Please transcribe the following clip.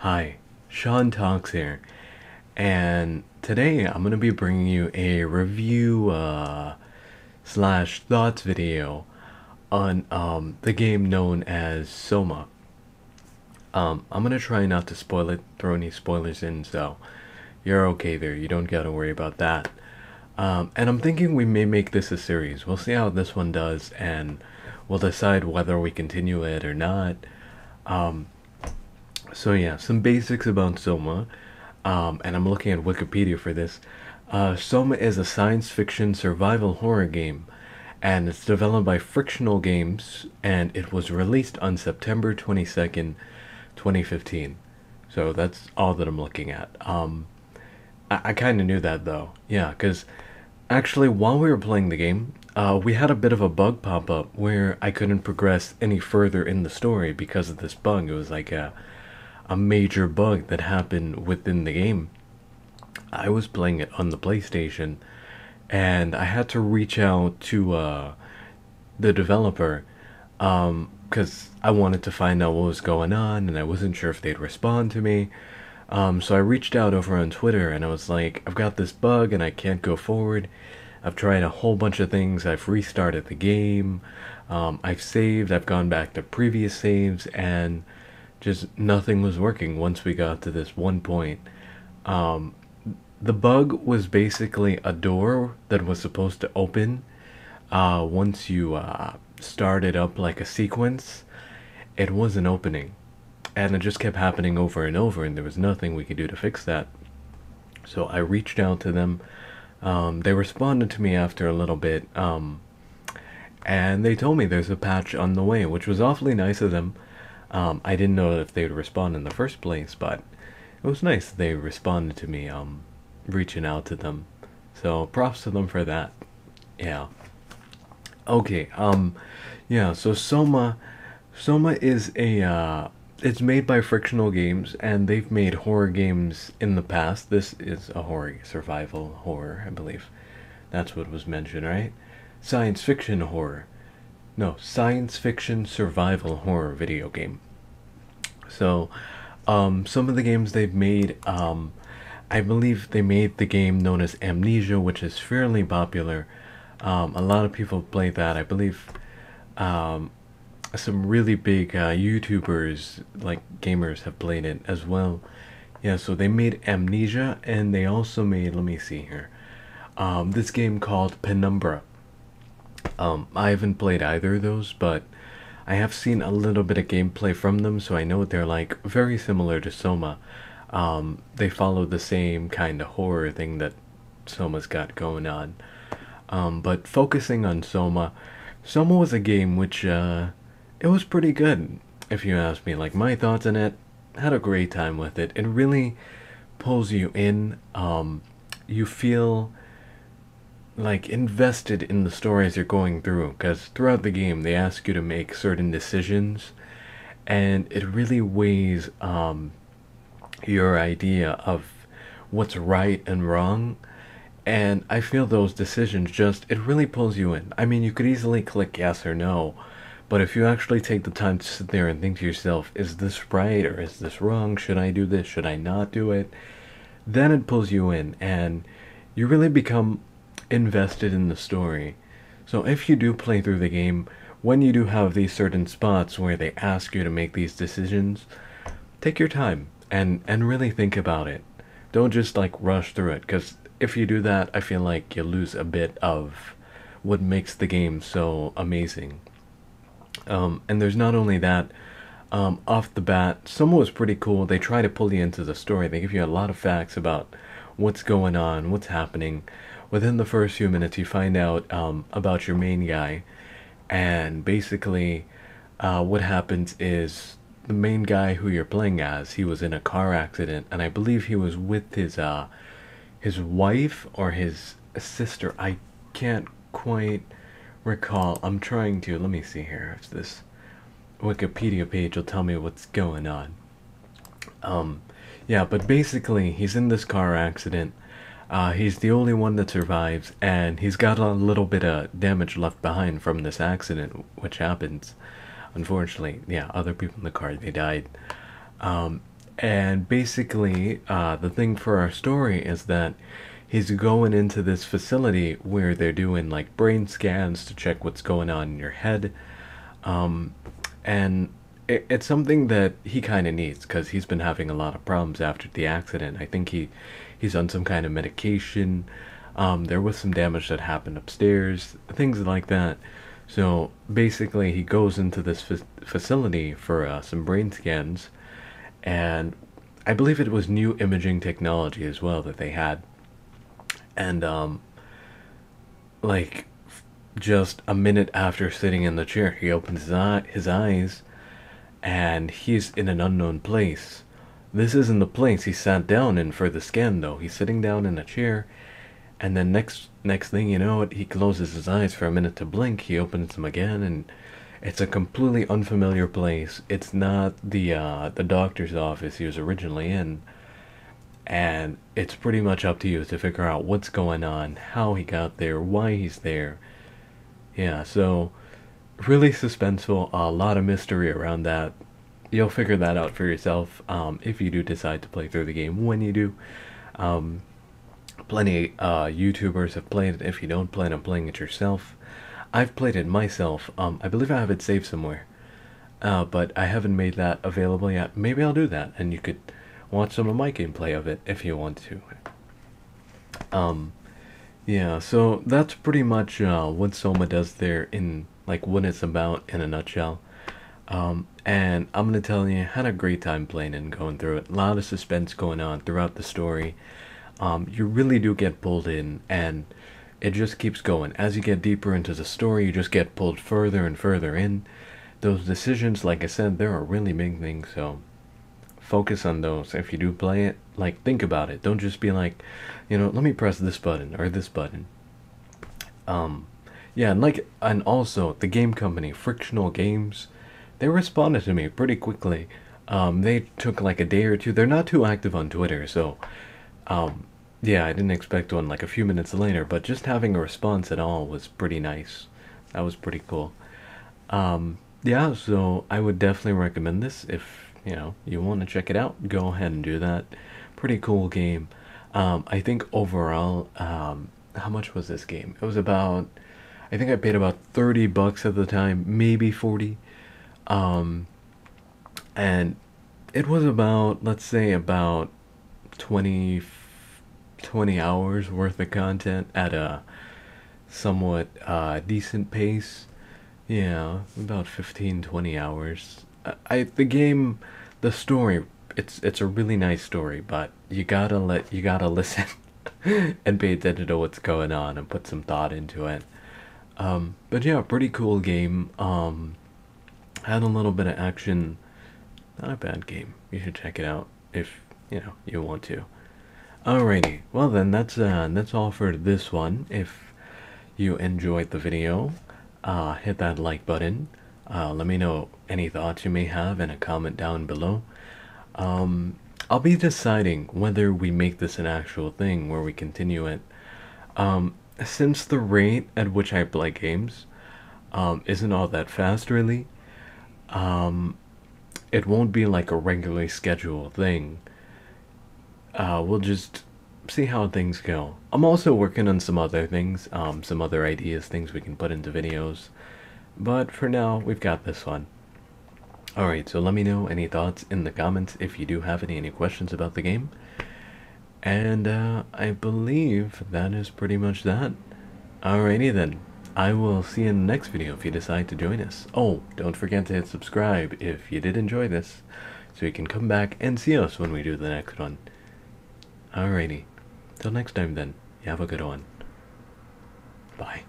Hi, ShaunTalks here, and today I'm gonna be bringing you a review slash thoughts video on the game known as SOMA. I'm gonna try not to spoil it, throw any spoilers in, so you're okay there. You don't gotta worry about that. And I'm thinking we may make this a series. We'll see how this one does, and we'll decide whether we continue it or not. So yeah, some basics about Soma, and I'm looking at Wikipedia for this. Soma is a science fiction survival horror game, and it's developed by Frictional Games, and it was released on September 22nd, 2015. So that's all that I'm looking at. I kind of knew that though, yeah, because actually while we were playing the game, we had a bit of a bug pop up where I couldn't progress any further in the story because of this bug. It was like a major bug that happened within the game. I was playing it on the PlayStation, and I had to reach out to the developer because I wanted to find out what was going on, and I wasn't sure if they'd respond to me. So I reached out over on Twitter, and I was like, I've got this bug, and I can't go forward. I've tried a whole bunch of things. I've restarted the game. I've saved. I've gone back to previous saves, and just nothing was working once we got to this one point. The bug was basically a door that was supposed to open once you started up like a sequence. It wasn't opening, and it just kept happening over and over, and there was nothing we could do to fix that. So I reached out to them. They responded to me after a little bit, and they told me there's a patch on the way, which was awfully nice of them. I didn't know if they would respond in the first place, but it was nice that they responded to me, reaching out to them. So props to them for that. Yeah. Okay, yeah, so Soma is it's made by Frictional Games, and they've made horror games in the past. This is a horror, survival horror, I believe. That's what was mentioned, right? Science fiction horror. No, science fiction survival horror video game. So, some of the games they've made, I believe they made the game known as Amnesia, which is fairly popular. A lot of people play that. I believe some really big YouTubers, like gamers, have played it as well. Yeah, so they made Amnesia, and they also made, let me see here, this game called Penumbra. I haven't played either of those, but I have seen a little bit of gameplay from them, so I know they're like very similar to Soma. They follow the same kind of horror thing that Soma's got going on. But focusing on Soma, Soma was a game which it was pretty good, if you ask me. Like, my thoughts on it, had a great time with it. It really pulls you in. You feel like invested in the stories you're going through, because throughout the game they ask you to make certain decisions, and it really weighs your idea of what's right and wrong. And I feel those decisions just, it really pulls you in. I mean, you could easily click yes or no, but if you actually take the time to sit there and think to yourself, is this right or is this wrong, should I do this, should I not do it, then it pulls you in, and you really become invested in the story. So if you do play through the game, when you do have these certain spots where they ask you to make these decisions, take your time and really think about it. Don't just like rush through it, because if you do that, I feel like you lose a bit of what makes the game so amazing. And there's not only that, off the bat, Soma was pretty cool. They try to pull you into the story. They give you a lot of facts about what's going on, what's happening. Within the first few minutes, you find out about your main guy, and basically, what happens is the main guy who you're playing as, he was in a car accident, and I believe he was with his wife or his sister. I can't quite recall. I'm trying to, let me see here if this Wikipedia page will tell me what's going on. Yeah, but basically, he's in this car accident. He's the only one that survives, and he's got a little bit of damage left behind from this accident, which happens. Unfortunately, yeah, other people in the car, they died. And basically, the thing for our story is that he's going into this facility where they're doing like brain scans to check what's going on in your head. Um, and it's something that he kind of needs because he's been having a lot of problems after the accident. I think he's on some kind of medication. There was some damage that happened upstairs, things like that. So basically, he goes into this facility for some brain scans, and I believe it was new imaging technology as well that they had. And like just a minute after sitting in the chair, he opens his eyes, and he's in an unknown place. This isn't the place he sat down in for the scan, though. He's sitting down in a chair, and then next thing you know, he closes his eyes for a minute to blink. He opens them again, and it's a completely unfamiliar place. It's not the doctor's office he was originally in, and it's pretty much up to you to figure out what's going on, how he got there, why he's there. Yeah, so really suspenseful, a lot of mystery around that. You'll figure that out for yourself if you do decide to play through the game. When you do, um, plenty YouTubers have played it. If you don't plan on playing it yourself, I've played it myself. I believe I have it saved somewhere, but I haven't made that available yet. Maybe I'll do that, and you could watch some of my gameplay of it if you want to. Um, yeah, so that's pretty much what Soma does there in like what it's about in a nutshell. And I'm gonna tell you, I had a great time playing and going through it. A lot of suspense going on throughout the story. You really do get pulled in, and it just keeps going. As you get deeper into the story, you just get pulled further and further in. Those decisions, like I said, there are really big things, so focus on those. If you do play it, like, think about it. Don't just be like, let me press this button or this button. Um, yeah, and also the game company, Frictional Games, they responded to me pretty quickly. They took like a day or two. They're not too active on Twitter, so yeah, I didn't expect one like a few minutes later, but just having a response at all was pretty nice. That was pretty cool. Yeah, so I would definitely recommend this if you want to check it out. Go ahead and do that. Pretty cool game. I think overall, how much was this game? It was about, I think I paid about $30 at the time, maybe 40. Um, and it was about, let's say, about 20 20 hours worth of content at a somewhat decent pace. Yeah, about 15-20 hours. The game, the story, it's a really nice story, but you gotta listen and pay attention to what's going on and put some thought into it. But yeah, pretty cool game. Had a little bit of action. Not a bad game. You should check it out if you want to. Alrighty, well then that's all for this one. If you enjoyed the video, hit that like button. Let me know any thoughts you may have in a comment down below. I'll be deciding whether we make this an actual thing where we continue it. Since the rate at which I play games isn't all that fast really, it won't be like a regularly scheduled thing. We'll just see how things go. I'm also working on some other things, some other ideas, things we can put into videos. But for now, we've got this one. Alright, so let me know any thoughts in the comments if you do have any questions about the game. And I believe that is pretty much that. Alrighty then. I will see you in the next video if you decide to join us. Oh, don't forget to hit subscribe if you did enjoy this, so you can come back and see us when we do the next one. Alrighty. Till next time then, you have a good one. Bye.